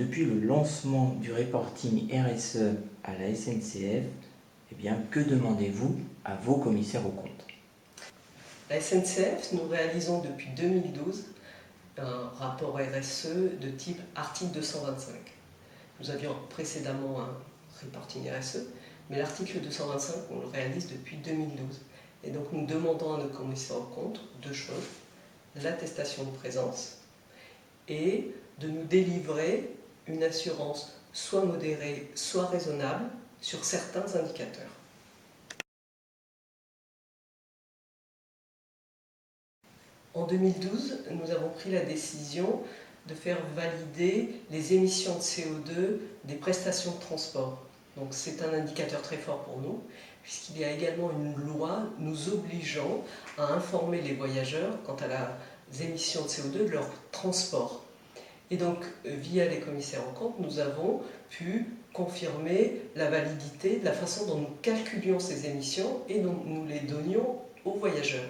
depuis le lancement du reporting RSE à la SNCF, que demandez-vous à vos commissaires aux comptes? La SNCF, nous réalisons depuis 2012 un rapport RSE de type article 225. Nous avions précédemment un reporting RSE, mais l'article 225, on le réalise depuis 2012. Et donc nous demandons à nos commissaires aux comptes deux choses: l'attestation de présence et de nous délivrer une assurance soit modérée, soit raisonnable sur certains indicateurs. En 2012, nous avons pris la décision de faire valider les émissions de CO2 des prestations de transport. Donc c'est un indicateur très fort pour nous, puisqu'il y a également une loi nous obligeant à informer les voyageurs quant à les émissions de CO2 de leur transport. Et donc, via les commissaires aux comptes, nous avons pu confirmer la validité de la façon dont nous calculions ces émissions et dont nous les donnions aux voyageurs.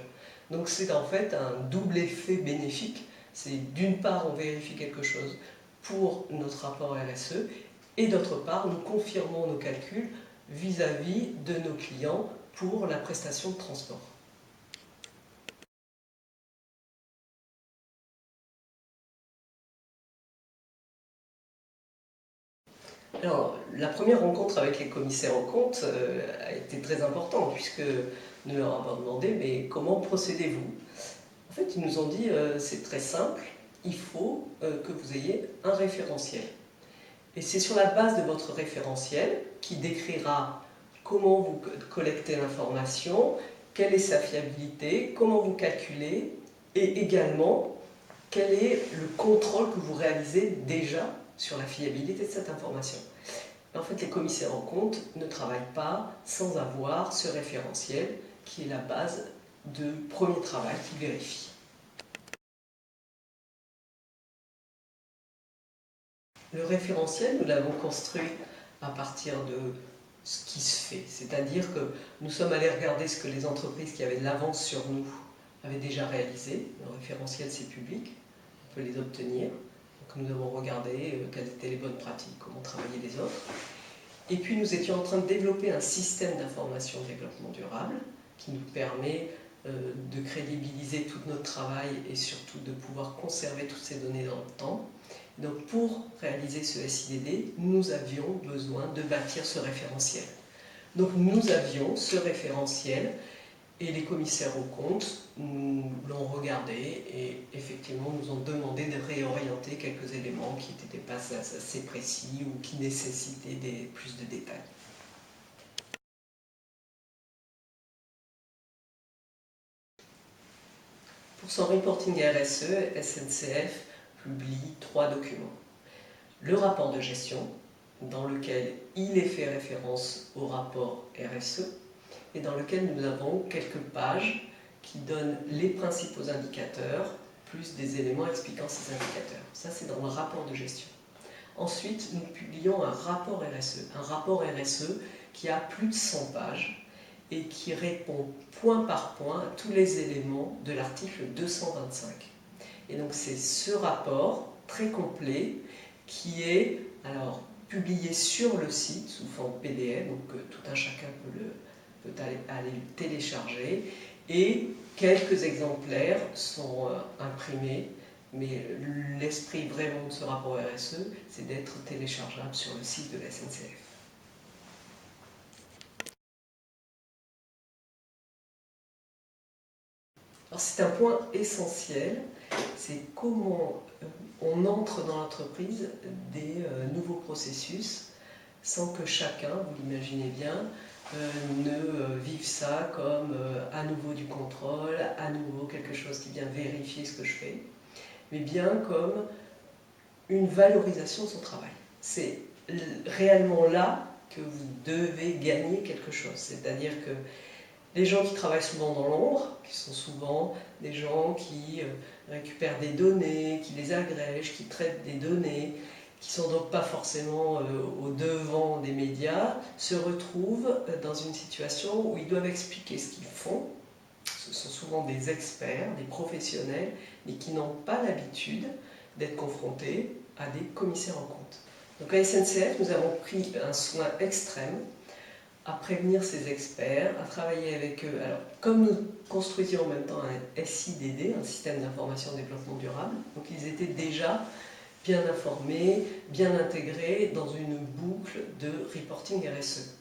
Donc c'est en fait un double effet bénéfique. C'est d'une part, on vérifie quelque chose pour notre rapport RSE, et d'autre part, nous confirmons nos calculs vis-à-vis de nos clients pour la prestation de transport. Alors, la première rencontre avec les commissaires aux comptes a été très importante, puisque nous leur avons demandé « mais comment procédez-vous » En fait, ils nous ont dit c'est très simple, il faut que vous ayez un référentiel. Et c'est sur la base de votre référentiel qui décrira comment vous collectez l'information, quelle est sa fiabilité, comment vous calculez, et également quel est le contrôle que vous réalisez déjà sur la fiabilité de cette information. En fait, les commissaires aux comptes ne travaillent pas sans avoir ce référentiel qui est la base de premier travail qu'ils vérifient. Le référentiel, nous l'avons construit à partir de ce qui se fait, c'est-à-dire que nous sommes allés regarder ce que les entreprises qui avaient de l'avance sur nous avaient déjà réalisé. Le référentiel, c'est public, on peut les obtenir. Donc nous avons regardé quelles étaient les bonnes pratiques, comment travaillaient les autres. Et puis nous étions en train de développer un système d'information développement durable qui nous permet de crédibiliser tout notre travail et surtout de pouvoir conserver toutes ces données dans le temps. Donc pour réaliser ce SIDD, nous avions besoin de bâtir ce référentiel. Donc nous avions ce référentiel et les commissaires aux comptes nous l'ont regardé et effectivement nous ont demandé de réorienter quelques éléments qui n'étaient pas assez précis ou qui nécessitaient plus de détails. Pour son reporting RSE, SNCF publie 3 documents. Le rapport de gestion, dans lequel il est fait référence au rapport RSE, et dans lequel nous avons quelques pages qui donnent les principaux indicateurs, plus des éléments expliquant ces indicateurs. Ça, c'est dans le rapport de gestion. Ensuite, nous publions un rapport RSE qui a plus de 100 pages et qui répond point par point à tous les éléments de l'article 225. Et donc c'est ce rapport très complet qui est publié sur le site sous forme PDF, donc tout un chacun peut aller le télécharger, et quelques exemplaires sont imprimés, mais l'esprit vraiment de ce rapport RSE, c'est d'être téléchargeable sur le site de la SNCF. C'est un point essentiel, c'est comment on entre dans l'entreprise des nouveaux processus sans que chacun, vous l'imaginez bien, ne vive ça comme à nouveau du contrôle, à nouveau quelque chose qui vient vérifier ce que je fais, mais bien comme une valorisation de son travail. C'est réellement là que vous devez gagner quelque chose, c'est-à-dire que les gens qui travaillent souvent dans l'ombre, qui sont souvent des gens qui récupèrent des données, qui les agrègent, qui traitent des données, qui ne sont donc pas forcément au devant des médias, se retrouvent dans une situation où ils doivent expliquer ce qu'ils font. Ce sont souvent des experts, des professionnels, mais qui n'ont pas l'habitude d'être confrontés à des commissaires en compte. Donc à SNCF, nous avons pris un soin extrême à prévenir ces experts, à travailler avec eux. Alors, comme nous construisions en même temps un SIDD, un système d'information de développement durable, donc ils étaient déjà bien informés, bien intégrés dans une boucle de reporting RSE.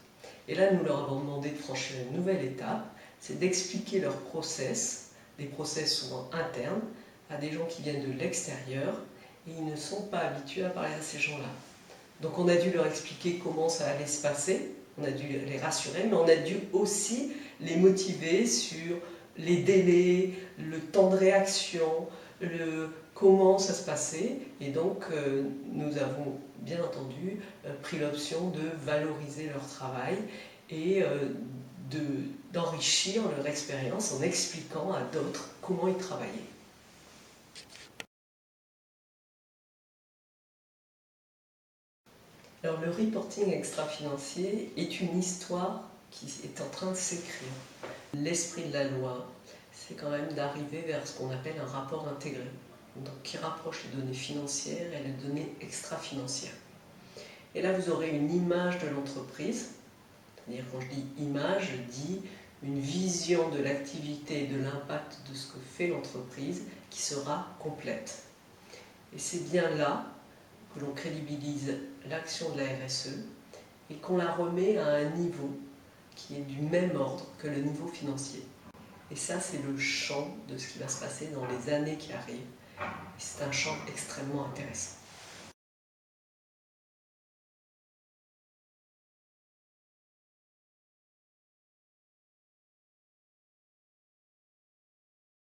Et là, nous leur avons demandé de franchir une nouvelle étape, c'est d'expliquer leurs process, des process souvent internes, à des gens qui viennent de l'extérieur, et ils ne sont pas habitués à parler à ces gens-là. Donc on a dû leur expliquer comment ça allait se passer, on a dû les rassurer, mais on a dû aussi les motiver sur les délais, le temps de réaction, comment ça se passait. Et donc nous avons bien entendu pris l'option de valoriser leur travail et d'enrichir leur expérience en expliquant à d'autres comment ils travaillaient. Alors le reporting extra-financier est une histoire qui est en train de s'écrire. L'esprit de la loi, c'est quand même d'arriver vers ce qu'on appelle un rapport intégré, donc qui rapproche les données financières et les données extra-financières. Et là, vous aurez une image de l'entreprise, c'est-à-dire quand je dis image, je dis une vision de l'activité et de l'impact de ce que fait l'entreprise qui sera complète. Et c'est bien là que l'on crédibilise l'action de la RSE et qu'on la remet à un niveau qui est du même ordre que le niveau financier. Et ça, c'est le champ de ce qui va se passer dans les années qui arrivent. C'est un champ extrêmement intéressant.